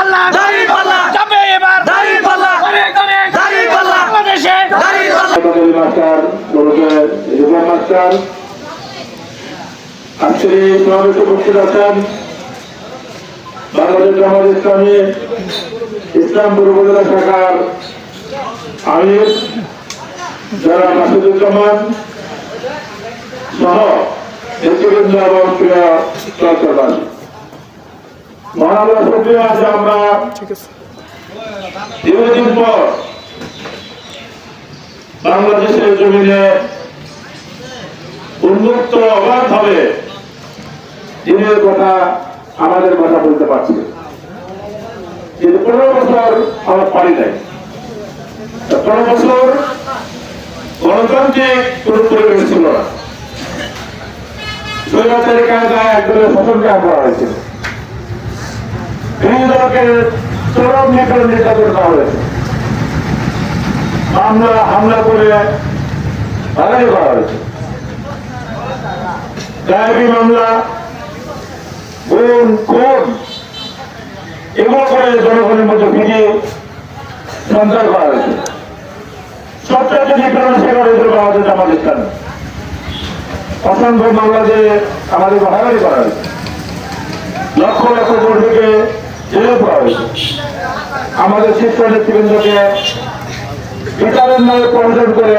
পাল্লা দাঁড়িপাল্লা যাবে এবার দাঁড়িপাল্লা দাঁড়িপাল্লা বাংলাদেশে মাস্টার রিপন মাস্টার আজকের এই সমাবেশে উপস্থিত আছেন বাংলাদেশ জামাত ইসলামী ইসলামপুর উপজেলা শাখার আমির যারা মাসুদুজ্জামান সহ নেতৃবৃন্দ এবং প্রিয় চর্চাবাসী মহান আল্লাহ শুকরিয়া আছে আমরা দীর্ঘদিন পর বাংলাদেশের জমিনে উন্মুক্ত অবাধভাবে দিনের কথা আমাদের কথা বলতে পারছি কিন্তু 15 বছর আমরা পারি নাই 15 বছর গণতান্ত্রিক কোন পরিবেশ ছিল না স্বৈরাচারী কায়দায় একদলের শাসনকে করা হয়েছিল বিরোধী দলকে চরম নির্যাতন করা হয়েছে হামলা করে বাঙালি করা হয়েছে গায়েবী মামলা খুন এগুলো করে জনগণের মধ্যে ভিড়িয়ে সঞ্চার করা হয়েছে সবচেয়ে নিপীড়ন সেবা হয়েছিল আমাদের জামাত ইসলামী অসংখ্য মামলা দিয়ে আমাদের হারাহারি করা হয়েছে লক্ষ লক্ষ কর্মীকে জেলে পড়া হয়েছে আমাদের শীর্ষ নেতৃবৃন্দকে বিচারের নামে প্রয়োজন করে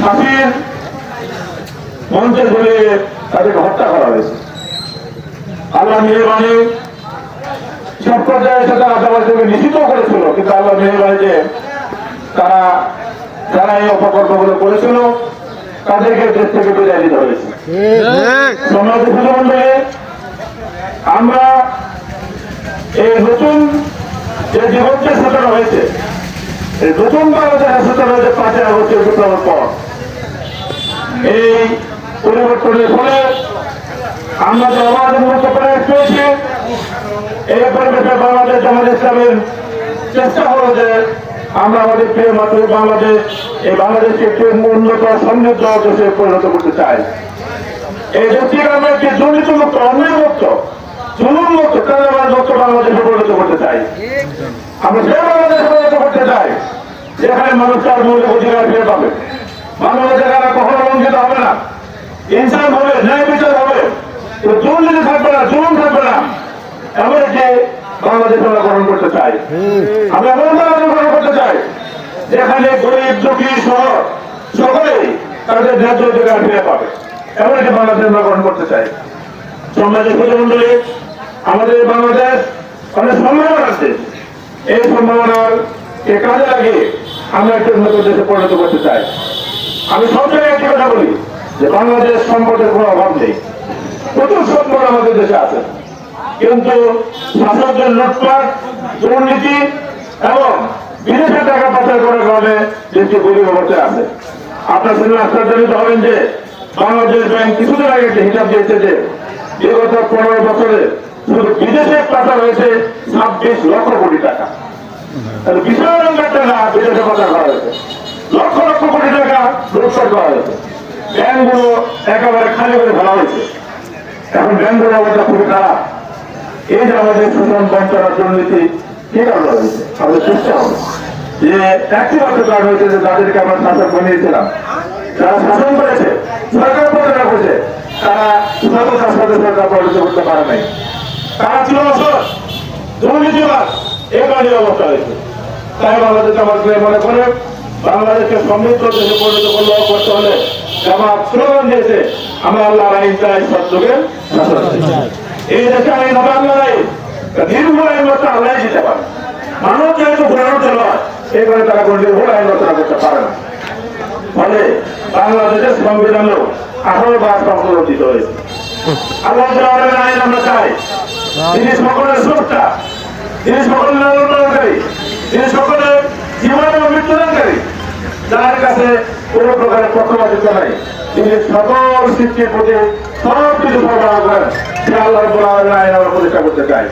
ফাঁসির মঞ্চে ঝুলিয়ে তাদেরকে হত্যা করা হয়েছে আল্লাহ মেহরবানি সব পর্যায়ে সাথে আদালতকে নিষিদ্ধ করেছিল কিন্তু আল্লাহ মেহরবানি যে তারা যারা এই অপকর্মগুলো করেছিল তাদেরকে দেশ থেকে বিদায় দিতে হয়েছে মন্ডলী আমরা এই নতুন যে জীবনকে সূচনা হয়েছে এই নতুন বাংলাদেশের সূচনা হয়েছে 5 আগস্টের বিপ্লবের পর এই পরিবর্তনের ফলে আমরা যে অবাধ উন্নত প্রয়াস পেয়েছি এই পরিবেশে বাংলাদেশ জামাত ইসলামের চেষ্টা হলো যে আমরা আমাদের প্রিয় মাতৃ বাংলাদেশ এই বাংলাদেশকে একটি উন্নত সমৃদ্ধ দেশে পরিণত করতে চাই এই দেশটিকে আমরা একটি দুর্নীতিমুক্ত অন্যায়মুক্ত জুলুমমুক্ত কারাগার মুক্ত বাংলাদেশে পরিণত করতে চাই আমরা সেই বাংলাদেশে পরিণত করতে চাই যেখানে মানুষ তার মৌলিক অধিকার ফিরে পাবে মানবের জায়গাটা কখনো লঙ্ঘিত হবে না ইনসান হবে ন্যায় বিচার হবে দুর্নীতি থাকবে না জুলুম থাকবে না এমন একটি বাংলাদেশ আমরা গ্রহণ করতে চাই আমরা এমন বাংলাদেশ গ্রহণ করতে চাই যেখানে গরিব দুঃখী সহ সকলেই তাদের ন্যায্য অধিকার ফিরে পাবে এমন একটি বাংলাদেশ আমরা গ্রহণ করতে চাই সমাজের প্রতিমন্ডলী আমাদের বাংলাদেশ অনেক সম্ভাবনা আছে এই সম্ভাবনার কাজে লাগিয়ে আমরা একটি উন্নত দেশে পরিণত করতে চাই আমি সব জায়গায় একটি কথা বলি যে বাংলাদেশ সম্পদের কোনো অভাব নেই প্রচুর সম্পদ আমাদের দেশে আছে কিন্তু শাসকদের লুটপাট দুর্নীতি এবং বিদেশে টাকা পাচার করার কারণে দেশটি গরিব অবস্থায় আছে আপনার শুনে আশ্চর্যজনিত হবেন যে বাংলাদেশ ব্যাংক কিছুদিন আগে একটি হিসাব দিয়েছে যে বিগত 15 বছরে শুধু বিদেশে পাচার হয়েছে 26 লক্ষ কোটি টাকা বিশাল রঙের টাকা বিদেশে পাচার করা হয়েছে লক্ষ লক্ষ কোটি টাকা লুটপাট করা হয়েছে ব্যাংকগুলো একেবারে খালি করে ফেলা হয়েছে এখন ব্যাংকগুলোর অবস্থা খুবই খারাপ এই যে আমাদের শোষণ বঞ্চনা দুর্নীতি কি কারণ হয়েছে আমাদের চেষ্টা হবে যে একটি মাত্র কারণ হয়েছে যে যাদেরকে আমরা শাসক বানিয়েছিলাম যারা শাসন করেছে সরকার পরিচালনা করেছে তারা সততার সাথে সরকার পরিচালনা করতে পারে নাই তারা ছিল অসৎ দুর্নীতিবাদ এই কারণে অবস্থা হয়েছে তাই বাংলাদেশ আমার মনে করে বাংলাদেশকে সমৃদ্ধ দেশে পরিণত করতে হলে জামাত স্লোগান দিয়েছে আমরা আল্লাহ আইন চাই সত্যকে এই দেশে আইন হবে আল্লাহ আইন দীর্ঘ আইন রচনা আল্লাহ দিতে পারে মানুষ যেহেতু ভোটার নয় এই করে তারা কোনো দীর্ঘ আইন রচনা করতে পারে না ফলে বাংলাদেশের সংবিধানেও 18 বার সংশোধিত হয়েছে আল্লাহ আইন আমরা চাই তিনি সকলের স্রষ্টা তিনি সকলের উন্নয়নকারী তিনি সকলের জীবন এবং মৃত্যুদানকারী যার কাছে কোন প্রকারের পক্ষপাতিত্ব নাই তিনি সকল সৃষ্টির প্রতি সব কিছু সরবরাহ করেন সে আল্লাহ আইন আমরা প্রতিষ্ঠা করতে চাই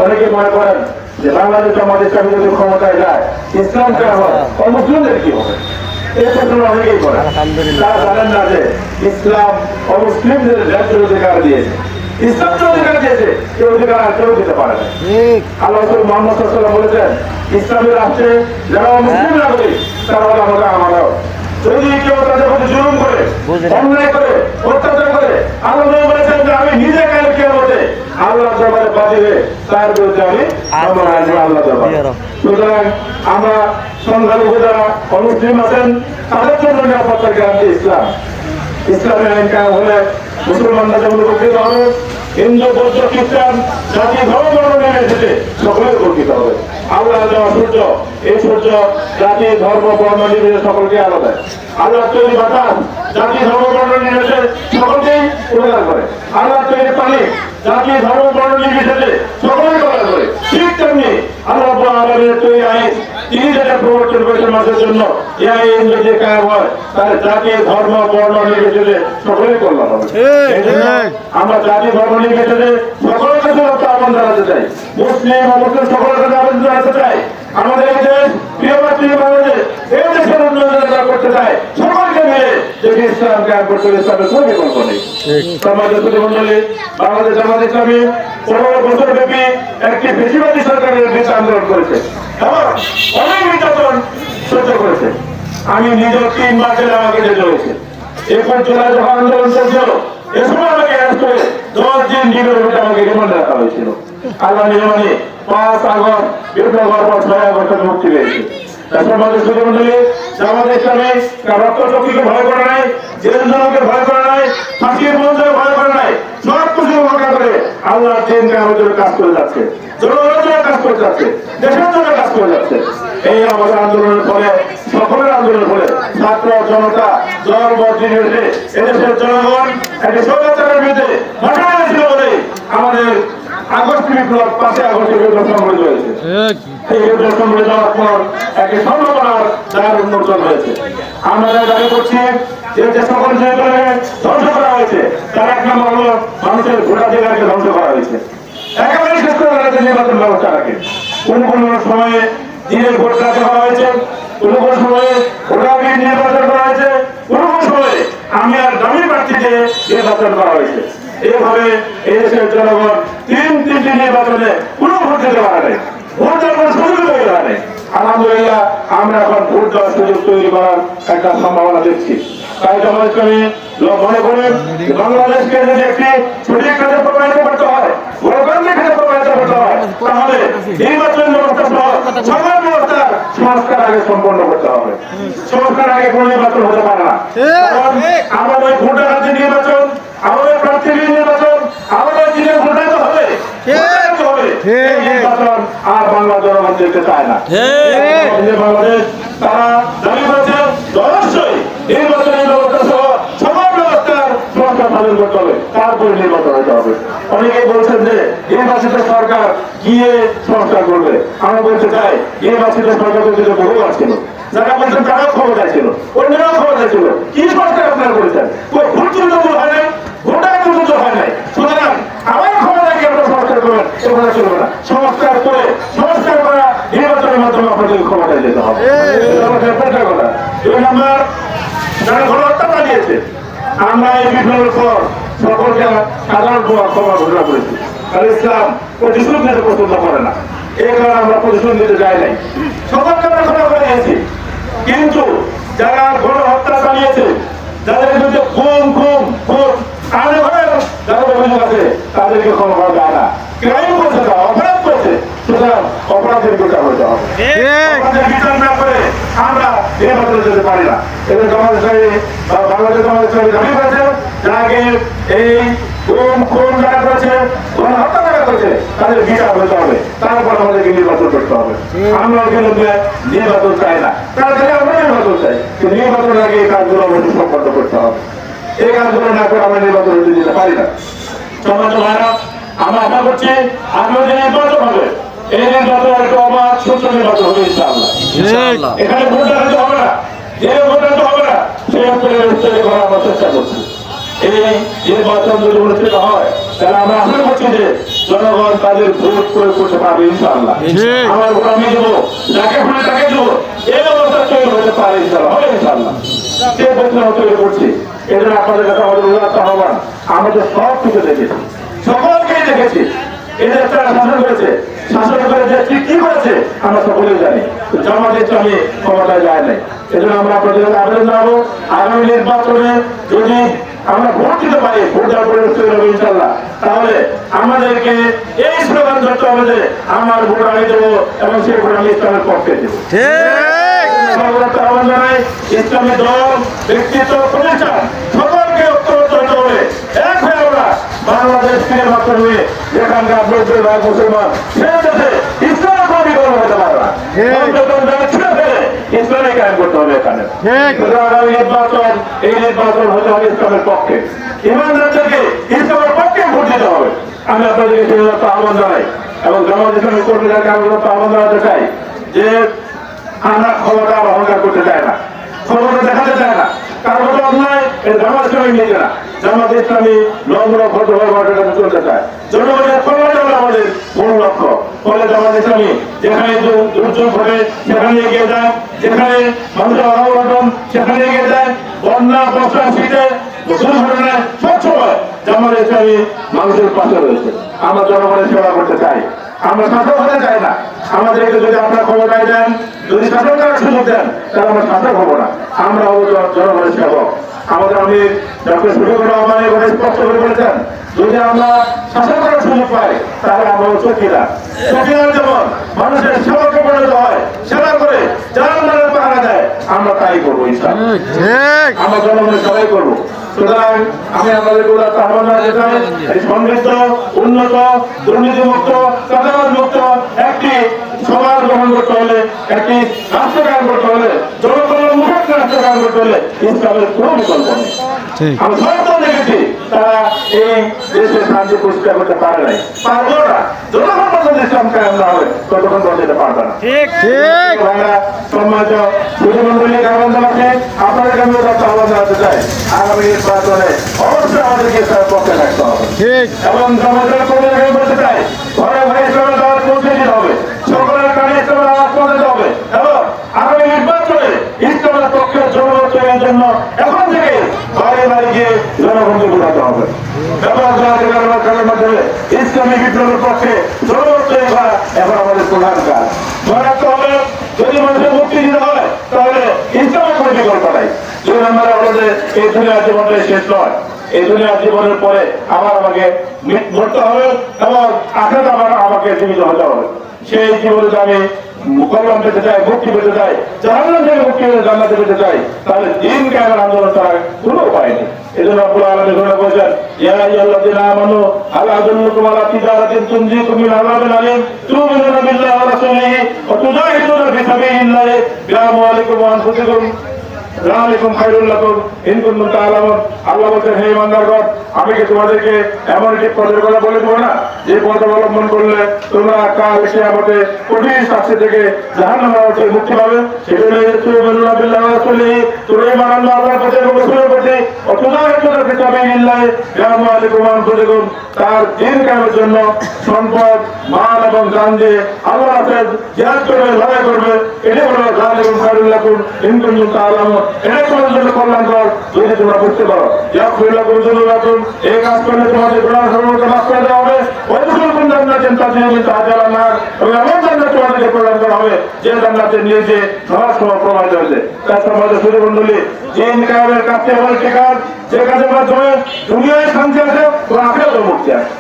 অনেকে মনে করেন যে বাংলাদেশ জামাত ইসলামী যদি ক্ষমতায় যায় ইসলাম কে হয় অমুসলিমদের কি হবে এই প্রশ্ন অনেকেই করেন তারা জানেন না যে ইসলাম অমুসলিমদের ন্যায্য অধিকার দিয়েছে ইসলাম যে অধিকার দিয়েছে এই অধিকার আর কেউ দিতে পারে না। আল্লাহ রাসূল মুহাম্মদ সাল্লাল্লাহু আলাইহি ওয়াসাল্লাম বলেছেন, ইসলামী রাষ্ট্রে যারা মুসলিম নাগরিক তারা হলো আমাদের আমানত। যদি কেউ তাদের প্রতি জুলুম করে, অন্যায় করে, অত্যাচার করে, আল্লাহ নবী বলেছেন যে আমি নিজে কাল কিয়ামতে আল্লাহর দরবারে বাদী হয়ে তার বিরুদ্ধে আমি মামলা আনবো আল্লাহর দরবারে। সুতরাং আমরা সংখ্যালঘু যারা অমুসলিম আছেন তাদের জন্য নিরাপত্তার গ্যারান্টি ইসলাম। ইসলামের আইন কায়েম হলে মুসলমানরা যেমন উপকৃত হবে, হিন্দু, বৌদ্ধ, খ্রিস্টান জাতি ধর্ম বর্ণ নির্বিশেষে সকলে উপকৃত হবে। আল্লাহ দেওয়া সূর্য, এই সূর্য জাতি ধর্ম বর্ণ নির্বিশেষে সকলকে আলো দেয়। আল্লাহ তৈরি বাতাস জাতি ধর্ম বর্ণ নির্বিশেষে সকলকেই উপকার করে। আল্লাহ তৈরি পানি জাতি ধর্ম বর্ণ নির্বিশেষে সকলকে উপকার করে। ঠিক তেমনি আল্লাহ রাব্বুল আলামিনের তৈরি আইন তিনি যেটা প্রবর্তন করেছেন মানুষের জন্য, এই আইন যদি কায়েম হয় তাহলে জাতি ধর্ম বর্ণ নির্বিশেষে সকলেই কল্যাণ হবে। আমরা জাতি ধর্ম নির্বিশেষে সকলের কাছে আহ্বান জানাতে চাই, মুসলিম অমুসলিম সকলের কাছে আহ্বান জানাতে চাই। আমাদের এই দেশ প্রিয় মাতৃ বাংলাদেশ, এই দেশের উন্নয়ন যারা করতে চায় সকলকে মিলে যদি ইসলাম কায়েম করতে হবে, ইসলামের কোনো বিকল্প নেই। সমাজের প্রতিমন্ডলী বাংলাদেশ জামাত ইসলামী 15 বছর ব্যাপী একটি বেশিবাদী সরকারের বিরুদ্ধে আন্দোলন করেছে এবং অনেক নির্যাতন সহ্য করেছে। আমি নিজের 3 মাস জেলে আমাকে যেতে হয়েছে। 21 জুলাই যখন আন্দোলন চলছিল এ সময় আমাকে অ্যারেস্ট করে 10 দিন ডিমের মধ্যে আমাকে রিমান্ডে রাখা হয়েছিল। আল্লাহ নির্মাণে 5 আগস্ট বিপ্লব হওয়ার পর 6 আগস্ট মুক্তি পেয়েছে। সমাজের প্রতিমন্ডলী জামাত ইসলামী রক্তচক্ষুকে ভয় করে নাই, জেল জনকে ভয় করে নাই, ফাঁসির মঞ্চে ভয় করে নাই, সব কিছু উপেক্ষা করে আল্লাহ দিন কায়েমের জন্য কাজ করে যাচ্ছে, জনগণের জন্য কাজ করে যাচ্ছে, দেশের জন্য কাজ করে যাচ্ছে। এই আমাদের আন্দোলনের ফলে, সকলের আন্দোলনের ফলে ছাত্র জনতা দল মত নির্বিশেষে এদেশের জনগণ একটি স্বৈরাচারের বিরুদ্ধে মাঠে ছিল বলে আমাদের আগস্ট বিপ্লব 5 আগস্টের বিপ্লব সংগঠিত হয়েছে। এই বিপ্লব সংগঠিত হওয়ার পর একটি সম্ভাবনার দ্বার উন্মোচন হয়েছে। আমরা দাবি করছি যে সকল জায়গায় ধ্বংস করা হয়েছে তার এক নম্বর হলো মানুষের ভোটাধিকারকে ধ্বংস করা হয়েছে। একেবারে শেষ করে রাখছে নির্বাচন ব্যবস্থাটাকে। কোন কোন সময়ে দিনের ভোট রাখা করা হয়েছে, কোন কোন সময়ে ভোটাধিকার নির্বাচন করা হয়েছে, কোন কোন সময়ে আমি আর দামি প্রার্থীতে নির্বাচন করা হয়েছে। এইভাবে এই দেশের জনগণ 3টি নির্বাচনে কোনো ভোট দিতে পারে নাই, ভোট দেওয়ার কোনো সুযোগ তৈরি হয় নাই। আলহামদুলিল্লাহ আমরা এখন ভোট দেওয়ার সুযোগ তৈরি করার একটা সম্ভাবনা দেখছি। তাই জামাত ইসলামী মনে করেন বাংলাদেশকে যদি একটি সঠিক কাজে প্রবাহিত করতে হয়, গণতান্ত্রিক কাজে প্রবাহিত করতে হয়, তাহলে নির্বাচন ব্যবস্থা সহ সকল ব্যবস্থার সংস্কার আগে সম্পন্ন করতে হবে। সংস্কার আগে কোনো নির্বাচন হতে পারে না। কারণ আমাদের ভোটার আছে নির্বাচন, আমাদের প্রার্থীর নির্বাচন, আমাদের দিনের ভোটার হবে নির্বাচন আর বাংলা জনগণ দেখতে চায় না। বাংলাদেশ তারা দাবি করেছে অবশ্যই নির্বাচনের ব্যবস্থা সহ সকল ব্যবস্থার সংস্কার সাধন করতে হবে, তারপরে নির্বাচন হতে হবে। অনেকেই বলছেন যে নির্বাচিত সরকার গিয়ে সংস্কার করবে। আমরা বলতে চাই নির্বাচিত সরকার কিন্তু বহুবার ছিল, যারা বলছেন তারাও ক্ষমতায় ছিল, অন্যরাও ক্ষমতায় ছিল। কি সংস্কার আপনারা করেছেন? ভোট কিন্তু হয় নাই, ভোটার কিন্তু হয় নাই। সুতরাং আমার ক্ষমতাকে আপনারা সংস্কার করবেন, এগুলো চলবে না। সংস্কার করে সংস্কার করা নির্বাচনের মাধ্যমে আপনাদের ক্ষমতায় যেতে হবে। কথা 2 নম্বর, যারা গণহত্যা চালিয়েছে আমরা এই বিপ্লবের পর সকলকে সাধারণ ক্ষমা ঘোষণা করেছি। কারণ ইসলাম প্রতিশোধ নিতে পছন্দ করে না, এই কারণে আমরা প্রতিশোধ নিতে যাই নাই, সকলকে আমরা ক্ষমা করে দিয়েছি। কিন্তু যারা গণহত্যা চালিয়েছে, যাদের বিরুদ্ধে যাদের অভিযোগ আছে তাদেরকে ক্ষমা করা যায় না। ক্রাইম করছে, অপরাধ করছে, সুতরাং অপরাধের বিচার হতে হবে। অপরাধের বিচার না করে আমরা নির্বাচনে যেতে পারি না। এদের বাংলাদেশ দাবি করেছে যাকে এই খুন যারা করেছে, গণহত্যা যারা করেছে তাদের বিচার হতে হবে, তারপর আমাদেরকে নির্বাচন করতে হবে। আমরা বিরুদ্ধে নির্বাচন চাই না, তার থেকে আমরা নির্বাচন চাই, কিন্তু নির্বাচনের আগে এই কাজগুলো আমাদের সম্পন্ন করতে হবে। এই কাজগুলো না করে আমরা নির্বাচন হতে দিতে পারি না। সমাজ ভাইরা, আমরা আশা করছি আগামী যে নির্বাচন হবে এই নির্বাচন একটা অবাধ সুস্থ নির্বাচন হবে ইনশাআল্লাহ। এখানে ভোট দেখাতে হবে না, যে ভোট দেখাতে হবে না সেই উত্তরে করার আমরা চেষ্টা করছি। এই নির্বাচন যদি অনুষ্ঠিত হয় তাহলে আমরা আশা করছি যে জনগণ তাদের ভোট প্রয়োগ করতে পারবে ইনশাআল্লাহ। আমার ভোট আমি দেবো, যাকে ভোট তাকে দেবো, এই অবস্থা তৈরি হতে পারে ইনশাআল্লাহ, হবে ইনশাআল্লাহ। সে বছর তৈরি করছি, এদের আপনাদের কাছে আমাদের উদাত্ত আহ্বান, আমরা তো সব কিছু দেখেছি, দেখেছি, এদের একটা শাসন করেছে, শাসন করে যে ঠিক কি করেছে আমরা সকলেই জানি। জামাত ইসলামী ক্ষমতায় যায় নাই। এজন্য আমরা আপনাদের কাছে আবেদন জানাবো, আগামী নির্বাচনে যদি আমরা ভোট দিতে পারি, ভোট দেওয়ার পরিবেশ তৈরি হবে ইনশাল্লাহ, তাহলে আমাদেরকে এই স্লোগান ধরতে হবে যে আমার ভোট আমি দেবো এবং সেই ভোট আমি ইসলামের পক্ষে দেবো। আহ্বান জানাই, ইসলামী দল, ব্যক্তিত্ব, প্রতিষ্ঠান সকলকে ঐক্যবদ্ধ হতে হবে। এক হয়ে আমরা বাংলাদেশ ফিরে মাধ্যমে যেখানকার 90 ভাগ মুসলমান, সে দেশে ইসলামের কোনো বিকল্প হতে পারে না। ইসলামে কায়েম করতে হবে এখানে। আগামী নির্বাচন, এই নির্বাচন হতে হবে ইসলামের পক্ষে, ইমানদারদেরকে ইসলামের পক্ষে ভোট দিতে হবে। আমি আপনাদেরকে সেই আহ্বান জানাই এবং জামাত ইসলামী কর্মীদেরকে আমি আহ্বান জানাতে চাই যে আমরা ক্ষমতা আর অহংকার করতে চাই না, ক্ষমতা দেখাতে চায় না, কার কথা অন্যায় জামাত ইসলামী নিতে না। জামাত ইসলামী নম্র ভদ্রভাবে ঘটনাটা চলতে চায়, জনগণের ক্ষমতা হলো আমাদের মূল লক্ষ্য। ফলে জামাত ইসলামী যেখানে দুর্যোগ ঘটে সেখানে এগিয়ে যায়, যেখানে মানুষের অভাব সেখানে এগিয়ে যায়, বন্যা বর্ষা শীতে দুর্ঘটনায় সবসময় জামাত ইসলামী মানুষের পাশে রয়েছে। আমরা জনগণের সেবা করতে চাই, আমরা শাসক হতে চাই না। আমাদেরকে যদি আপনারা ক্ষমতায় দেন, যদি শাসন করার সুযোগ দেন, তাহলে আমরা শাসক হবো না, আমরা হবো জনগণের সেবক। আমাদের আমি ডক্টর শফিকুর রহমান এবারে স্পষ্ট করে বলেছেন, যদি আমরা শাসন করার সুযোগ পাই তাহলে আমরা চৌকিদার। চৌকিদার যেমন মানুষের সেবকে পরিণত হয়, সেবা করে যার মনের পাহারা দেয়, আমরা তাই করবো ইনশাআল্লাহ, আমরা জনগণের সবাই করবো। সুতরাং আমি আমাদের আহ্বান জানাতে চাই, এই সমৃদ্ধ, উন্নত, দুর্নীতিমুক্ত, চাঁদাবাজ মুক্ত একটি সমাজ গ্রহণ করতে হলে, একটি রাষ্ট্র কায়েম করতে হলে, জনগণের মুখে রাষ্ট্র কায়েম করতে হলে ইসলামের কোনো বিকল্প নেই। আমি সব দেখেছি তারা এই দেশে শান্তি প্রতিষ্ঠা করতে পারে নাই, পারবো না। যতক্ষণ পর্যন্ত ইসলাম কায়েম না হবে ততক্ষণ পর্যন্ত পারবে না। সম্মানিত সুধীমন্ডলী আহ্বান জানাচ্ছি, আপনাদেরকে আমি আহ্বান জানাতে চাই, আগামী নির্বাচনে অবশ্যই আমাদেরকে ইসলামের পক্ষে থাকতে হবে এবং সমাজের কর্মীদের বলতে চাই, ঘরে ঘরে ইসলামের দাওয়াত পৌঁছে দিতে হবে, সকলের কানে ইসলামের আওয়াজ পৌঁছাতে হবে এবং আগামী নির্বাচনে ইসলামের পক্ষে জনগণ তৈরির জন্য এখন থেকে বাড়ি বাড়ি গিয়ে জনগণকে বোঝাতে হবে। ব্যবহারের মাধ্যমে ইসলামী বিপ্লবের পক্ষে জনগণ তৈরি করা এখন আমাদের প্রধান কাজ। মনে রাখতে হবে, যদি মানুষের মুক্তি দিতে হয় তাহলে ইসলামের কোনো বিকল্প নাই। দুই নম্বরে হলো যে এই দুনিয়ার জীবনটাই শেষ নয়, এই দুনিয়ার জীবনের পরে আবার আমাকে মরতে হবে এবং আখেরাতে আবার আমাকে জীবিত হতে হবে। সেই জীবনে আমি কল্যাণ পেতে চাই, মুক্তি পেতে চাই, জাহান্নাম থেকে মুক্তি পেতে জান্নাতে পেতে চাই, তাহলে দিন কায়েমের আন্দোলন ছাড়া কোনো উপায় নেই। এই জন্য রব্বুল আলামিন ঘোষণা করেছেন, ইয়া আইয়ুহাল্লাযীনা আমানু হাল আদুল্লুকুম আলা তিজারাতিন তুনজিকুম মিন আযাবিন আলীম তু'মিনুনা বিল্লাহি ওয়া রাসূলিহি ওয়া তুজাহিদুনা ফি সাবিলিল্লাহি বিআমওয়ালিকুম ওয়া আনফুসিকুম যালিকুম খায়রুল লাকুম ইন কুনতুম তা'লামুন। আল্লাহ বলেন, হে ইমানদারগণ, আমি কি তোমাদেরকে এমন একটি পথের কথা বলে দেবো না যে পথ অবলম্বন করলে তোমরা কাল কিয়ামতে কঠিন শাস্তি থেকে জাহান্নাম থেকে মুক্তি পাবে। সেটা হলো তু'মিনুনা বিল্লাহি ওয়া রাসূলিহি, তোমরা ঈমান আনবে আল্লাহর প্রতি এবং রাসূলের প্রতি, ওয়া তুজাহিদুনা ফি সাবিলিল্লাহি বিআমওয়ালিকুম ওয়া আনফুসিকুম। তার দ্বীন কায়েমের জন্য সম্পদ, মাল এবং জান দিয়ে আল্লাহর রাস্তায় জিহাদ করবে, লড়াই করবে। এটা হলো যালিকুম খায়রুল লাকুম ইন কুনতুম তা'লামুন। এটা তোমাদের জন্য কল্যাণকর যদি তোমরা বুঝতে পারো। ইয়াগফির লাকুম যুনুবাকুম, এই কাজ করলে তোমাদের গুনাহ সর্বদা মাফ করে দেওয়া হবে। ওয়া ইদখিলুকুম জান্নাতিন তাজরি মিন তাহতিহা আল-আনহার, এবং এমন জান্নাত তোমাদেরকে প্রদান করা হবে যে জান্নাতের নিচে ঝর্ণা সময় প্রবাহিত হয়েছে। তার সম্মানিত সুধীমণ্ডলী, দিন কায়েমের কাজটি এমন একটি কাজ যে কাজের মাধ্যমে দুনিয়ায় শান্তি আছে ও আখিরাতেও মুক্তি আছে।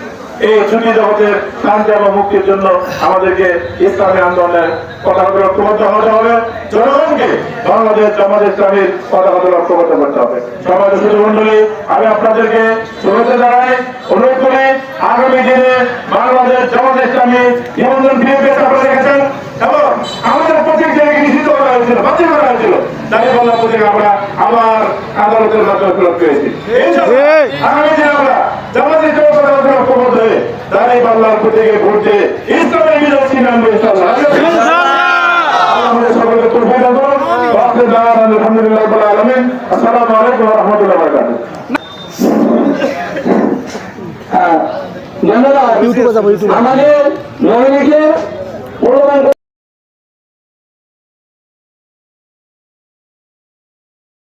এই ছুটি জগতের শান্তি এবং মুক্তির জন্য আমাদেরকে ইসলামী আন্দোলনের পতাকা ঐক্যবদ্ধ হতে হবে, জনগণকে বাংলাদেশ জামাত ইসলামীর পতাকা ঐক্যবদ্ধ করতে হবে। সমাজের সুধীমণ্ডলী, আমি আপনাদেরকে শুভেচ্ছা জানাই, অনুরোধ করি আগামী দিনে বাংলাদেশ জামাত ইসলামী নিবন্ধন ফিরে আপনারা রেখেছেন এবং আমাদের প্রতীক জায়গাকে নিষিদ্ধ করা হয়েছিল, বাতিল করা হয়েছিল। দাঁড়িপাল্লার প্রতীক আমরা আবার আদালতের মাধ্যমে ফেরত পেয়েছি। আগামী দিনে আমরা জামাত ইসলামী পতাকা ঐক্যবদ্ধ হয়ে দাঁড়িপাল্লার প্রতীকে ভোট দিয়ে ইসলামের বিজয় ছিনিয়ে আনবো ইনশাআল্লাহ। আমাদের সকলকে তৌফিক দান করুন। আলহামদুলিল্লাহ রাব্বিল আলামিন। আসসালামু আলাইকুম ওয়া রাহমাতুল্লাহি ওয়া বারাকাতুহু। ধন্যবাদ। আমাদের নবীকে